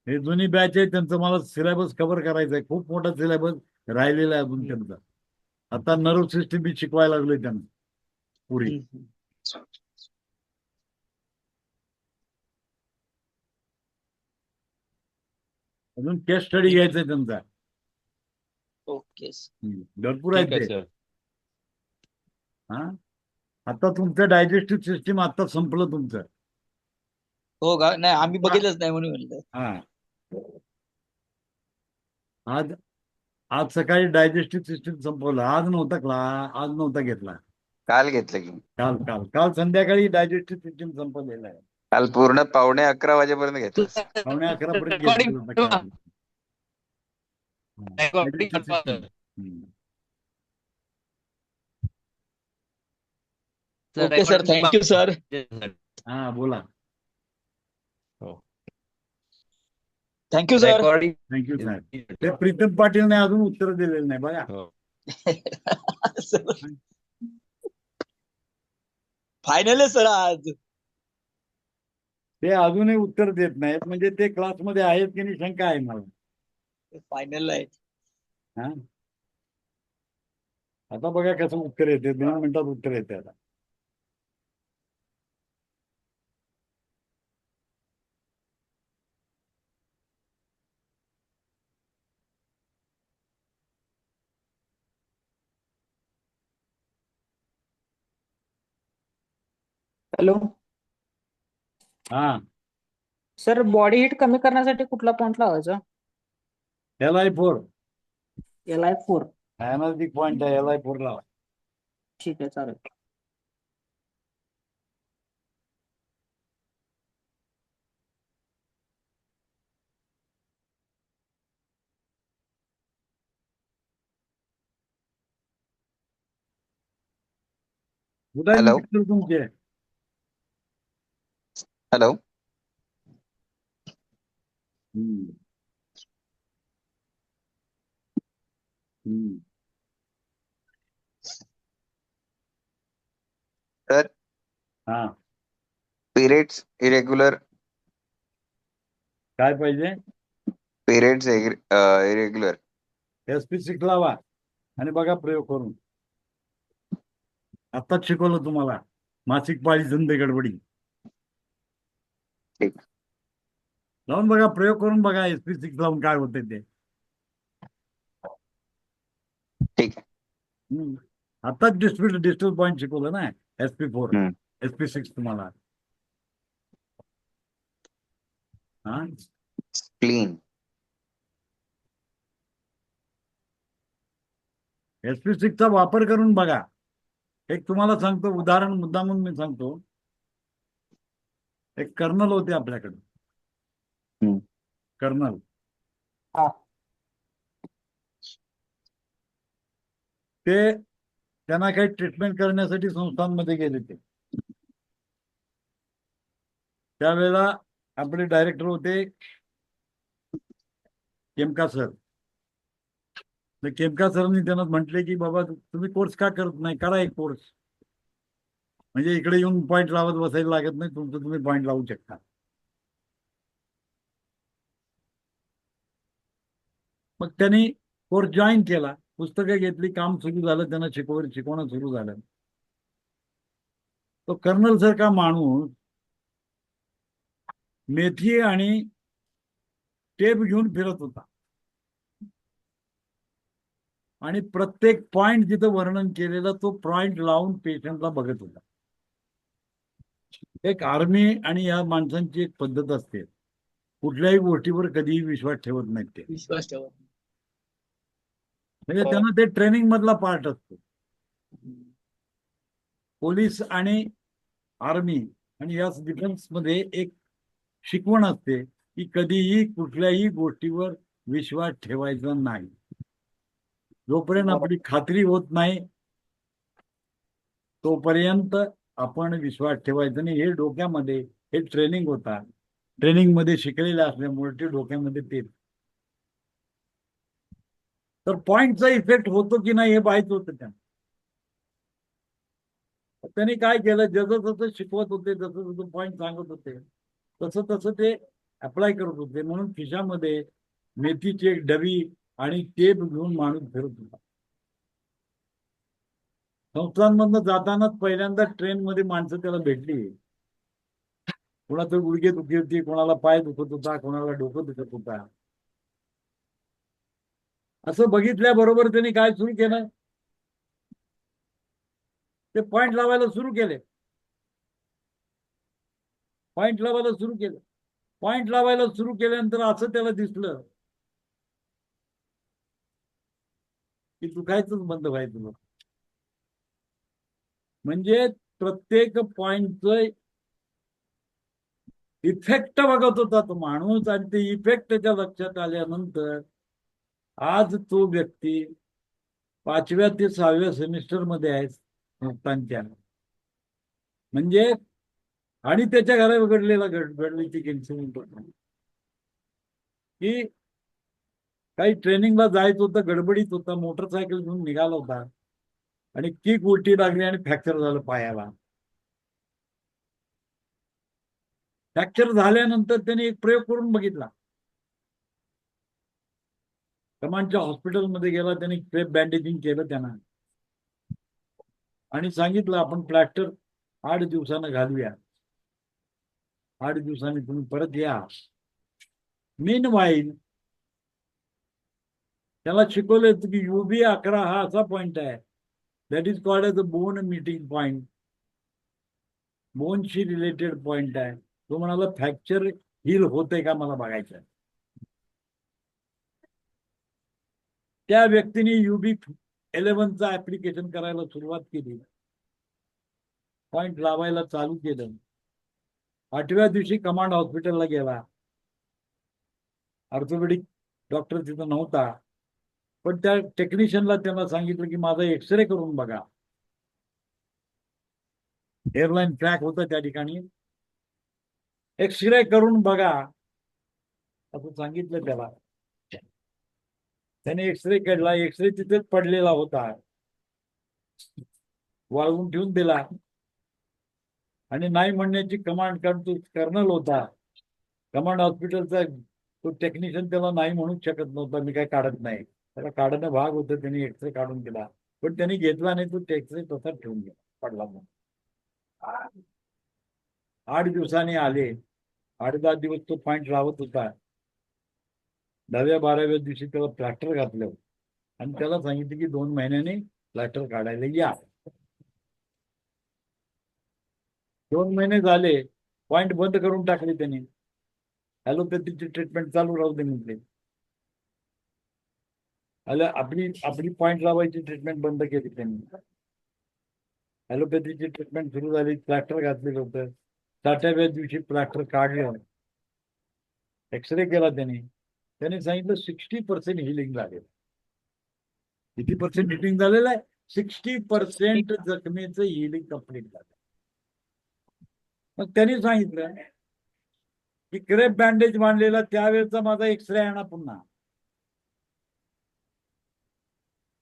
हे जुनी बॅच आहे, त्यांचं मला सिलेबस कव्हर करायचा आहे. खूप मोठा सिलेबस राहिलेला आहे अजून त्यांचा. आता नर्व सिस्टीम बी शिकवायला लागलोय त्यांना पुरी. अजून केस स्टडी घ्यायचा आहे त्यांचा. ओके. भरपूर आहेत ठीक आहे ते. सर. हा, आता तुमचं डायजेस्टिव्ह सिस्टीम आता संपलं तुमचं. हो का? नाही आम्ही बघितलंच नाही म्हणून म्हणलं. हा, आज आज सकाळी डायजेस्टिव्ह सिस्टीम संपवलं. आज नव्हता क्लास, आज नव्हता घेतला. काल घेतलं की. काल काल काल संध्याकाळी डायजेस्टिव्ह सिस्टीम संपवलेला आहे. काल पूर्ण 11:15 वाजेपर्यंत घेतलं. 11:15 पर्यंत रेकॉर्डिंग घेतलं. Okay sir. Thank you sir. हा, बोला. Thank you sir. रेकॉर्डिंग. थँक्यू साहेब. ते प्रीतम पाटीलने अजून उत्तर दिलेलं नाही बघा. फायनल आहे सर आज. ते अजूनही उत्तर देत नाहीत. म्हणजे ते क्लासमध्ये आहेत की नाही शंका आहे मला. फायनल आहे. हा, आता बघा कसं उत्तर येते. 2 मिनिटात उत्तर येते आता. हॅलो हा, सर, बॉडी हिट कमी करण्यासाठी कुठला पॉईंट लावायचा? LI4 LI4. एनर्जी पॉइंट आहे, LI4 लावा. ठीक आहे, चालेल. कुठे आहे हॅलो मित्र तुमचे? हॅलो हम्म. हम्म. सर हा, पिरियड्स इरेग्युलर काय पाहिजे? पिरियड्स इरेग्युलर SP6 लावा आणि बघा प्रयोग करून. आत्ताच शिकवलं तुम्हाला, मासिक पाळी संधी गडबडी. ठीक. लावून बघा, प्रयोग करून बघा, SP6 लावून काय होते ते. ठीक आहे. आताच डिस्टल पॉईंट शिकवलं ना, SP4 हम्म. SP6 तुम्हाला. हा, स्प्लीन SP6 चा वापर करून बघा. एक तुम्हाला सांगतो उदाहरण, मुद्दा म्हणून मी सांगतो. एक कर्नल होते आपल्याकडे, हम्म. कर्नल. हा. ते त्यांना काही ट्रीटमेंट करण्यासाठी संस्थांमध्ये गेले ते. त्यावेळेला आपले डायरेक्टर होते केमका सर. तर केमका सरांनी त्यांना म्हटले की बाबा तुम्ही कोर्स का करत नाही, करा एक कोर्स. म्हणजे इकडे येऊन पॉईंट लावत बसायला लागत नाही, तुमचं तुम्ही पॉईंट लावू शकता. मग त्यांनी कोर्स जॉईन केला, पुस्तकं घेतली, काम सुरू झालं, त्यांना शिकवणं सुरू झालं. तो कर्नल सर का माणूस मेथी आणि टेप घेऊन फिरत होता आणि प्रत्येक पॉइंट जिथं वर्णन केलेलं तो पॉइंट लावून पेशंटला बघत होता. एक आर्मी आणि या माणसांची एक पद्धत असते, कुठल्याही गोष्टीवर कधीही विश्वास ठेवत नाहीत ते. विश्वास ठेवा. म्हणजे त्यांना ते ट्रेनिंग मधला पार्ट असतो. पोलीस आणि आर्मी आणि या डिफेन्स मध्ये एक शिकवण असते की कधीही कुठल्याही गोष्टीवर विश्वास ठेवायचा नाही. जोपर्यंत आपली खात्री होत नाही तोपर्यंत आपण विश्वास ठेवायचा नाही. हे डोक्यामध्ये हे ट्रेनिंग होता, ट्रेनिंग मध्ये शिकलेले असल्यामुळे ते डोक्यामध्ये ते. तर पॉइंटचा इफेक्ट होतो की नाही हे पाहायचं होतं त्यांना. त्यांनी काय केलं, जसं जसं शिकवत होते, जसं जसं पॉईंट सांगत होते, तसं तसं ते अप्लाय करत होते. म्हणून खिशामध्ये मेथीची एक डबी आणि टेप घेऊन माणूस फिरत होता. संस्थांमधनं जातानाच पहिल्यांदा ट्रेनमध्ये माणसं त्याला भेटली. कोणाचं गुडघे दुखी होती, कोणाला पाय दुखत होता, कोणाला डोकं दुखत होता. असं बघितल्याबरोबर त्यांनी काय सुरू केलं, ते पॉईंट लावायला सुरू केले. पॉईंट लावायला सुरू केलं. पॉईंट लावायला सुरू केल्यानंतर असं त्याला दिसलं की दुखायचंच बंद व्हायचं. म्हणजे प्रत्येक पॉईंटचं इफेक्ट बघत होता तो माणूस, आणि ते इफेक्ट त्याच्या लक्षात आल्यानंतर आज तो व्यक्ती 5व्या ते 6व्या सेमिस्टर मध्ये आहे संस्थांच्या. म्हणजे आणि त्याच्या घडलेली इन्सिडेंट की काही ट्रेनिंगला जायचं होतं, गडबडीत होता, मोटरसायकल घेऊन निघाला होता आणि किक उलटी लागली आणि फ्रॅक्चर झालं पायाला. फ्रॅक्चर झाल्यानंतर त्याने एक प्रयोग करून बघितला. कमांडच्या हॉस्पिटलमध्ये गेला, त्यांनी क्रेप बँडेजिंग केलं त्यांना आणि सांगितलं आपण प्लॅस्टर 8 दिवसानं घालूया, 8 दिवसांनी तुम्ही परत या. मीन वाईल त्याला शिकवलं की UB11 हा असा पॉइंट आहे, that is called as a bone meeting point. बोनशी रिलेटेड पॉइंट आहे. तो म्हणाला फ्रॅक्चर हील होतंय का मला बघायचं आहे. त्या व्यक्तीने UB 11चा ऍप्लिकेशन करायला सुरुवात केली, पॉइंट लावायला चालू केलं. 8व्या दिवशी कमांड हॉस्पिटलला गेला. ऑर्थोपेडिक डॉक्टर तिथं नव्हता, पण त्या टेक्निशियनला त्यांना सांगितलं की माझा एक्सरे करून बघा. एअरलाईन क्रॅक होतं त्या ठिकाणी, एक्सरे करून बघा असं सांगितलं त्याला. त्याने एक्सरे काढला. एक्सरे तिथेच पडलेला होता, वाळवून ठेवून दिला. आणि नाही म्हणण्याची कमांड, कारण तो कर्नल होता कमांड हॉस्पिटलचा. तो टेक्निशियन त्याला नाही म्हणूच शकत नव्हता, मी काय काढत नाही. त्याला काढणं भाग होतं. त्यांनी एक्सरे काढून दिला, पण त्यांनी घेतला नाही. तो एक्सरे तसाच ठेवून गेला, पडला म्हणून. 8 दिवसांनी आले. 8-10 दिवस तो पॉइंट लावत होता. 10व्या-12व्या दिवशी त्याला प्लास्टर घातलं आणि त्याला सांगितलं की 2 महिन्यांनी प्लास्टर काढायला या. 2 महिने झाले, पॉइंट बंद करून टाकले त्यांनी. ॲलोपॅथीची ट्रीटमेंट चालू राहू दे म्हटले. आपली आपली पॉइंट लावायची ट्रीटमेंट बंद केली त्यांनी. ॲलोपॅथीची ट्रीटमेंट सुरू झाली. प्लास्टर घातलेलं होतं. 60व्या दिवशी प्लास्टर काढलं. एक्सरे केला त्यांनी सांगितलं 60% हिलिंग झाले. किती पर्सेंट हिलिंग झालेलं आहे? 60% जखमेचं हिलिंग कम्प्लीट झालं. मग त्यांनी सांगितलं की क्रेप बँडेज बांधलेला त्यावेळेचा माझा एक्सरे आणा पुन्हा.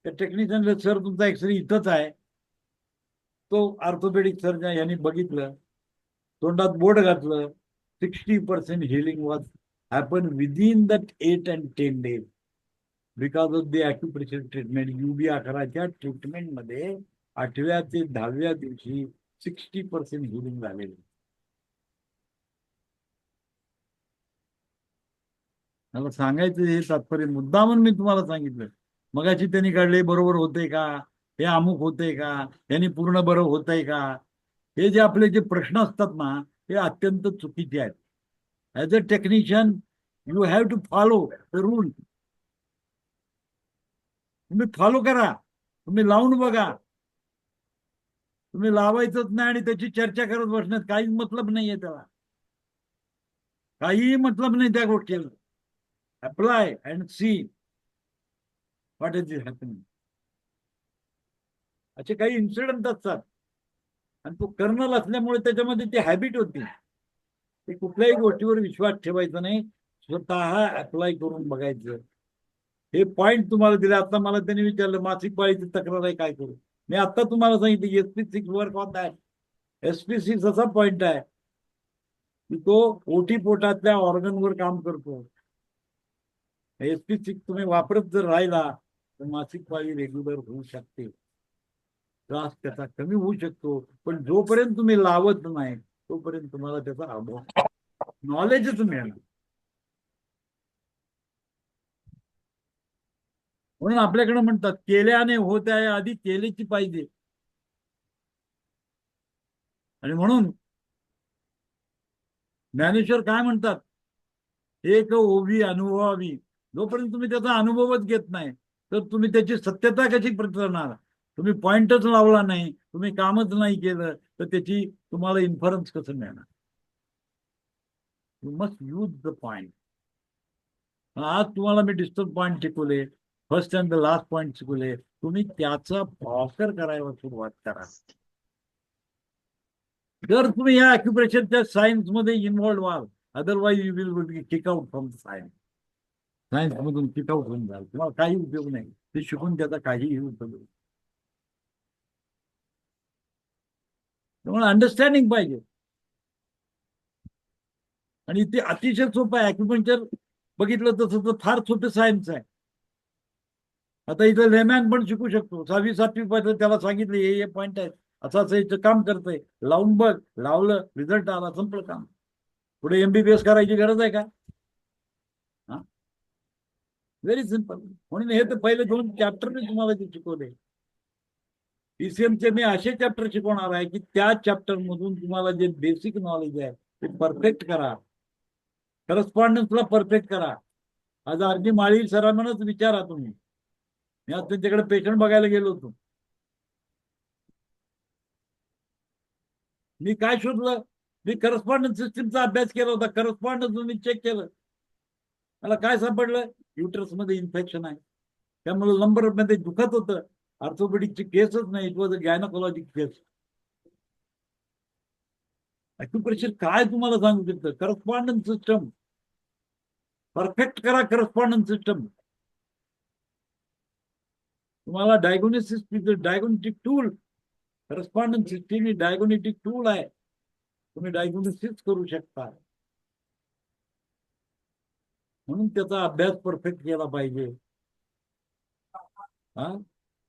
त्या टेक्निशियनला, सर तुमचा एक्सरे इथंच आहे. तो ऑर्थोपेडिक सर्जन यांनी बघितलं, तोंडात बोट घातलं. 60% healing was happen within that 8 and 10 days because of the acupressure treatment. UB 11च्या ट्रीटमेंटमध्ये 8व्या ते 10व्या दिवशी 60% हिलिंग झालेली. मला सांगायचं हे तात्पर्य मुद्दामून मी तुम्हाला सांगितलं. मगाशी त्यांनी काढले बरोबर होते का, हे अमुक होते का, यांनी पूर्ण बरं होतंय का, हे जे आपले जे प्रश्न असतात ना, हे अत्यंत चुकीचे आहेत. As a technician you have to follow the rule. तुम्ही फॉलो करा, तुम्ही लावून बघा. तुम्ही लावायचंच नाही आणि त्याची चर्चा करत बसण्यात काहीच मतलब नाहीये. त्याला काहीही मतलब नाही त्या गोष्टीला. Apply and see what is happening. असे काही इन्सिडेंट असतात आणि तो कर्नल असल्यामुळे त्याच्यामध्ये ती हॅबिट होती. ते कुठल्याही गोष्टीवर विश्वास ठेवायचा नाही, स्वतः अप्लाय करून बघायचं. हे पॉइंट तुम्हाला दिले. आता मला त्यांनी विचारलं मासिक पाळीची तक्रार आहे, काय करू. मी आता तुम्हाला सांगितलं SP6 work on that. SP6 असा पॉइंट आहे की तो ओटी पोटातल्या ऑर्गनवर काम करतो. SP6 तुम्ही वापरत जर राहिला तर मासिक पाळी रेग्युलर होऊ शकते. त्रास त्याचा कमी होऊ शकतो, पण जोपर्यंत तुम्ही लावत नाही तोपर्यंत तुम्हाला त्याचा अनुभव, नॉलेजच मिळणार. म्हणून आपल्याकडे म्हणतात केल्याने होत आहे, आधी केलेची पाहिजे. आणि म्हणून ज्ञानेश्वर काय म्हणतात, एक ओवी अनुभवावी. जोपर्यंत तुम्ही त्याचा अनुभवच घेत नाही तर तुम्ही त्याची सत्यता कशी करणार. तुम्ही पॉइंटच लावला नाही, तुम्ही कामच नाही केलं तर त्याची तुम्हाला इन्फरन्स कसं मिळणार. You must use the point. आज तुम्हाला मी डिस्टर्ब पॉइंट शिकवले, first and the last point शिकवले. तुम्ही त्याचा वापर करायला सुरुवात करा. जर तुम्ही या अॅक्युप्रेशरच्या सायन्स मध्ये इन्व्हॉल्ड व्हाल, otherwise you will kick out from the science. Science मधून किक आउट होऊन जाल. तुम्हाला काही उपयोग नाही, ते शिकून त्याचा काहीही उपयोग नाही. तुम्हाला अंडरस्टँडिंग पाहिजे. आणि ते अतिशय सोपं आहे. अॅक्युपंक्चर बघितलं तसं तर फार सोपं सायन्स आहे. आता इथं लेमॅन पण शिकू शकतो. 6वी-7वी पाहिजे त्याला सांगितले हे पॉइंट आहेत, असं असं याचं काम करतंय, लावून बघ. लावलं, रिझल्ट आला, संपलं काम. पुढे MBBS करायची गरज आहे का? हा, व्हेरी सिम्पल. म्हणून हे तर पहिले 2 चॅप्टर मी तुम्हाला ते शिकवले. PCM चे मी असे चॅप्टर शिकवणार आहे की त्या चॅप्टर मधून तुम्हाला जे बेसिक नॉलेज आहे ते परफेक्ट करा, करस्पॉन्डन्सला परफेक्ट करा. आज अगदी माळी सरांनाच विचारा तुम्ही. मी आज त्यांच्याकडे पेशंट बघायला गेलो होतो. मी काय शोधलं, मी करस्पॉन्डन्स सिस्टीमचा अभ्यास केला होता. करस्पॉन्डन्स मी चेक केलं, मला काय सापडलं, युटरस मध्ये इन्फेक्शन आहे. त्यामुळे नंबर मध्ये दुखत होतं. ऑर्थोपेडिकची केसच नाही, इट वॉज अ गायनोकॉलॉजिक केस. ऍक्युप्रेशर काय तुम्हाला सांगू शकतं, करस्पॉन्डन्स सिस्टम परफेक्ट करा. करस्पॉन्डन्स सिस्टम तुम्हाला डायग्नोस्टिक टूल, करस्पॉन्डन्स सिस्टीम ही डायग्नोस्टिक टूल आहे. तुम्ही डायग्नोसिस करू शकता. म्हणून त्याचा अभ्यास परफेक्ट केला पाहिजे. हा,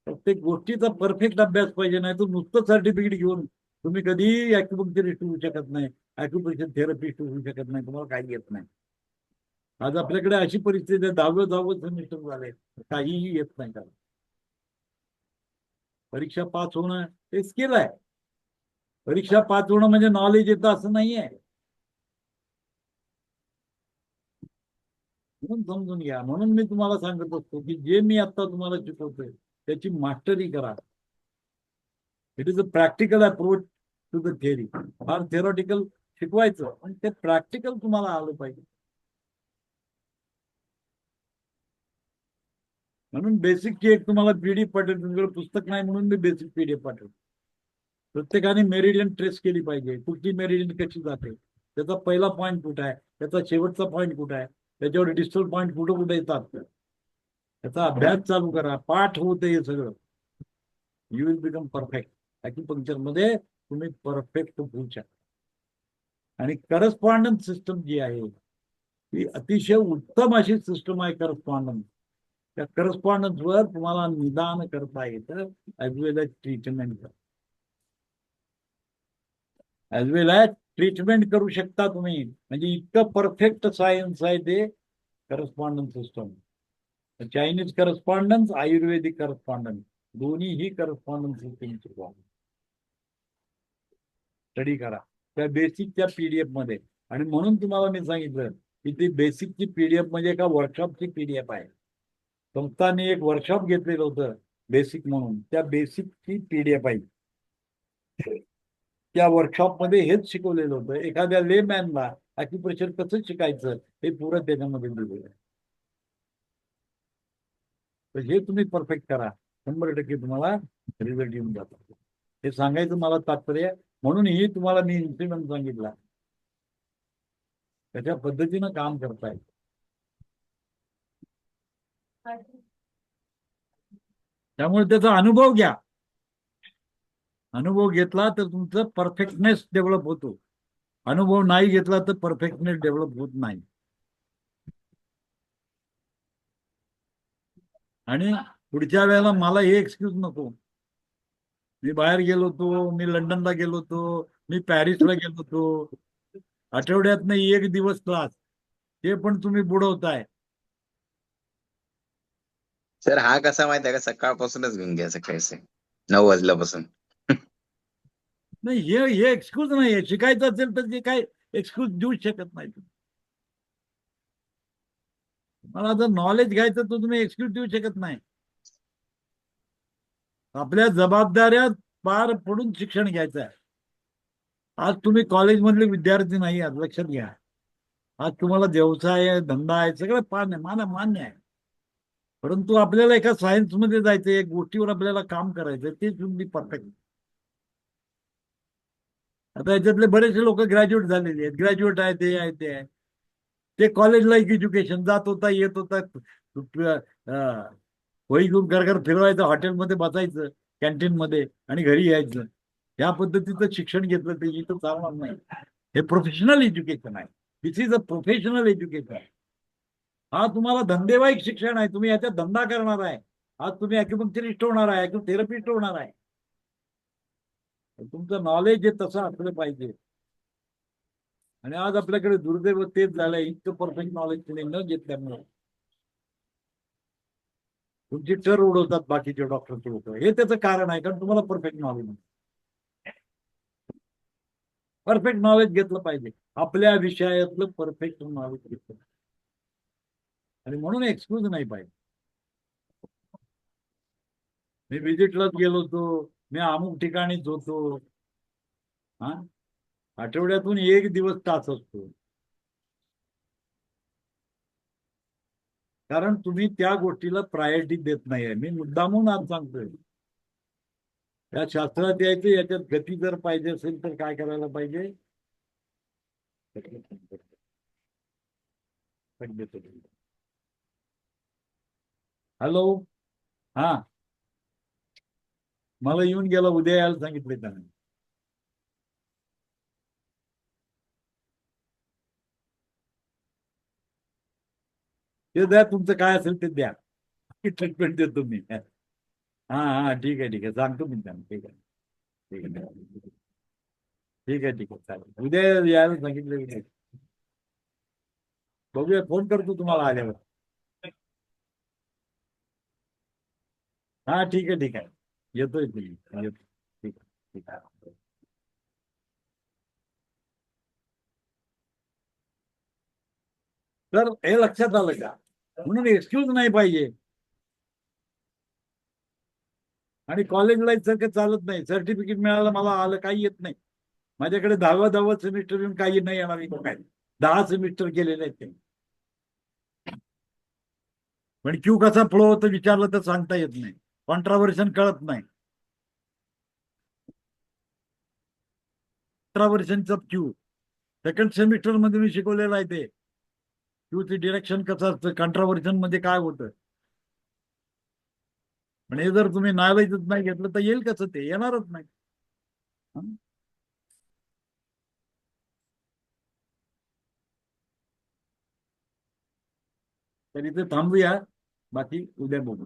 प्रत्येक गोष्टीचा परफेक्ट अभ्यास पाहिजे, नाही तर नुसतं सर्टिफिकेट घेऊन तुम्ही कधी ऍक्युपंक्चरिस्ट होऊ शकत नाही, ऍक्युप्रेशर थेरपिस्ट होऊ शकत नाही. तुम्हाला काही येत नाही. आज आपल्याकडे अशी परिस्थिती आहे, 10वे सेमिस्टर झाले, काहीही येत नाही. त्याला परीक्षा पास होणं हे स्किल आहे. परीक्षा पास होणं म्हणजे नॉलेज येतं असं नाहीये. म्हणून समजून घ्या. म्हणून मी तुम्हाला सांगत असतो की जे मी आता तुम्हाला शिकवतोय त्याची मास्टरी करा. It is a practical approach to the theory. फार थेरॉटिकल शिकवायचं, पण ते प्रॅक्टिकल तुम्हाला आलं पाहिजे. म्हणून बेसिकची एक तुम्हाला पीडीएफ पाठवतो. तुमच्याकडे पुस्तक नाही म्हणून मी बेसिक पीडीएफ पाठवतो. प्रत्येकाने मेरिडियन ट्रेस केली पाहिजे. कुठली मेरिडियन कशी जाते, त्याचा पहिला पॉईंट कुठं आहे, त्याचा शेवटचा पॉईंट कुठं आहे, त्याच्यावर डिस्टल पॉईंट कुठं कुठे येतात, त्याचा अभ्यास चालू करा. पाठ होते हे सगळं. You will become perfect. Acupuncture मध्ये तुम्ही परफेक्ट होऊ शकता. आणि करस्पॉन्डन्स सिस्टम जी आहे ती अतिशय उत्तम अशी सिस्टम आहे. करस्पॉन्डन्स, त्या करस्पॉन्डन्स वर तुम्हाला निदान करता येतं, ऍज वेल एज ट्रीटमेंट. ऍज वेल एज ट्रीटमेंट करू शकता तुम्ही. म्हणजे इतकं परफेक्ट सायन्स आहे ते करस्पॉन्डन्स सिस्टम. चायनीज करस्पॉन्डन्स, आयुर्वेदिक करस्पॉन्डन्स, दोन्हीही करस्पॉन्डन्स सिस्टम स्टडी करा त्या बेसिकच्या पीडीएफ मध्ये. आणि म्हणून तुम्हाला मी सांगितलं की ती बेसिकची पीडीएफ म्हणजे एका वर्कशॉपची पीडीएफ आहे. संस्थांनी एक वर्कशॉप घेतलेलं होतं बेसिक म्हणून, त्या बेसिकची पीडीएफ आहे. त्या वर्कशॉप मध्ये हेच शिकवलेलं होतं. एखाद्या लेमॅनला ऍक्युप्रेशर कसं शिकायचं हे पुरं त्याच्यामध्ये दिलेलं आहे. तर हे तुम्ही परफेक्ट करा, 100% तुम्हाला रिझल्ट येऊन जातात. हे सांगायचं मला तात्पर्य. म्हणून ही तुम्हाला मी इन्सिडेंट सांगितला, त्याच्या पद्धतीनं काम करताय. त्यामुळे त्याचा अनुभव घ्या. अनुभव घेतला तर तुमचं परफेक्टनेस डेव्हलप होतो. अनुभव नाही घेतला तर परफेक्टनेस डेव्हलप होत नाही. आणि पुढच्या वेळेला मला हे एक्सक्यूज नको, मी बाहेर गेलो होतो, मी लंडनला गेलो होतो, मी पॅरिसला गेलो होतो, आठवड्यात एक दिवस क्लास, ते पण तुम्ही बुडवताय. सर हा कसा माहिती आहे का, सकाळपासूनच घेऊन घ्या, सकाळी 9 वाजल्यापासून. नाही, हे एक्सक्यूज नाही. शिकायचं असेल तर ते काय एक्सक्यूज देऊ शकत नाही. मला जर नॉलेज घ्यायचं तर तुम्ही एक्सक्यूज देऊ शकत नाही. आपल्या जबाबदाऱ्या पार पडून शिक्षण घ्यायचं आहे. आज तुम्ही कॉलेजमधले विद्यार्थी नाही आहात, लक्षात घ्या. आज तुम्हाला व्यवसाय आहे, धंदा आहे, सगळं मान्य आहे. परंतु आपल्याला एका सायन्समध्ये जायचं, एक गोष्टीवर आपल्याला काम करायचं, ते तुम्ही परफेक्ट. आता याच्यातले बरेचसे लोक ग्रॅज्युएट झालेले आहेत, ग्रॅज्युएट आहे, ते आहे, ते आहे. ते कॉलेज लाईक एज्युकेशन, जात होता, येत होता, वही घेऊन घर फिरवायचं, हॉटेलमध्ये बसायचं, कॅन्टीन मध्ये, आणि घरी यायचं. या पद्धतीचं शिक्षण घेतलं ते इथं चालणार नाही. हे प्रोफेशनल एज्युकेशन आहे. दिस इज अ प्रोफेशनल एज्युकेशन. हा तुम्हाला धंदेवाईक शिक्षण आहे. तुम्ही याच्यात धंदा करणार आहे. आज तुम्ही ऍक्युपंक्चरिस्ट होणार आहे, ऍक्युथेरपिस्ट होणार आहे. तुमचं नॉलेज हे तसं असलं पाहिजे. आणि आज आपल्याकडे दुर्दैव तेच झालंय, इतकं परफेक्ट नॉलेज तुम्ही न घेतल्यामुळे तुमची टर उडवतात बाकीचे डॉक्टरचे लोक. हे त्याचं कारण आहे, कारण तुम्हाला परफेक्ट नॉलेज नाही. परफेक्ट नॉलेज घेतलं पाहिजे, आपल्या विषयातलं परफेक्ट नॉलेज घेतलं पाहिजे. आणि म्हणून एक्सक्यूज नाही पाहिजे. मी व्हिजिटलाच गेलो होतो, मी अमुक ठिकाणीच होतो. हा, आठवड्यातून एक दिवस तास असतो. कारण तुम्ही त्या गोष्टीला प्रायोरिटी देत नाहीये. मी मुद्दामून आज सांगतोय, या शास्त्रात यायचं, याच्यात गती जर पाहिजे असेल तर काय करायला पाहिजे. हॅलो, हा, मला येऊन गेला, उद्या यायला सांगितले त्याने. ते द्या, तुमचं काय असेल ते द्या, ट्रीटमेंट देतो मी. हा हा, ठीक आहे ठीक आहे, सांगतो मी त्यांना. ठीक आहे ठीक आहे ठीक आहे ठीक आहे, चालेल. उद्या यायला सांगितलं की. बघूया, फोन करतो तुम्हाला आल्यावर. हा ठीक आहे ठीक आहे, येतोय तुम्ही, येतो. ठीक आहे ठीक आहे. तर हे लक्षात आलं का? म्हणून एक्सक्यूज नाही पाहिजे. आणि कॉलेज लाईफ सारखं चालत नाही. सर्टिफिकेट मिळालं, मला आलं, काही येत नाही. माझ्याकडे 10वा सेमिस्टर येऊन काही नाही येणार. मी काय 10 सेमिस्टर केलेले आहेत ते. पण क्यू कसा फ्लो होतं विचारलं तर सांगता येत नाही. कॉन्ट्राव्हर्शन कळत नाही. कॉन्ट्राव्हर्शनचा क्यू सेकंड सेमिस्टर मध्ये मी शिकवलेलं आहे. ते क्यूचे डिरेक्शन कसं असतं, कॉन्ट्राव्हर्शन मध्ये काय होतं. पण हे जर तुम्ही नायलाईजच नाही घेतलं तर येईल कसं? ते येणारच नाही. तर इथे थांबूया, बाकी उद्या बघू.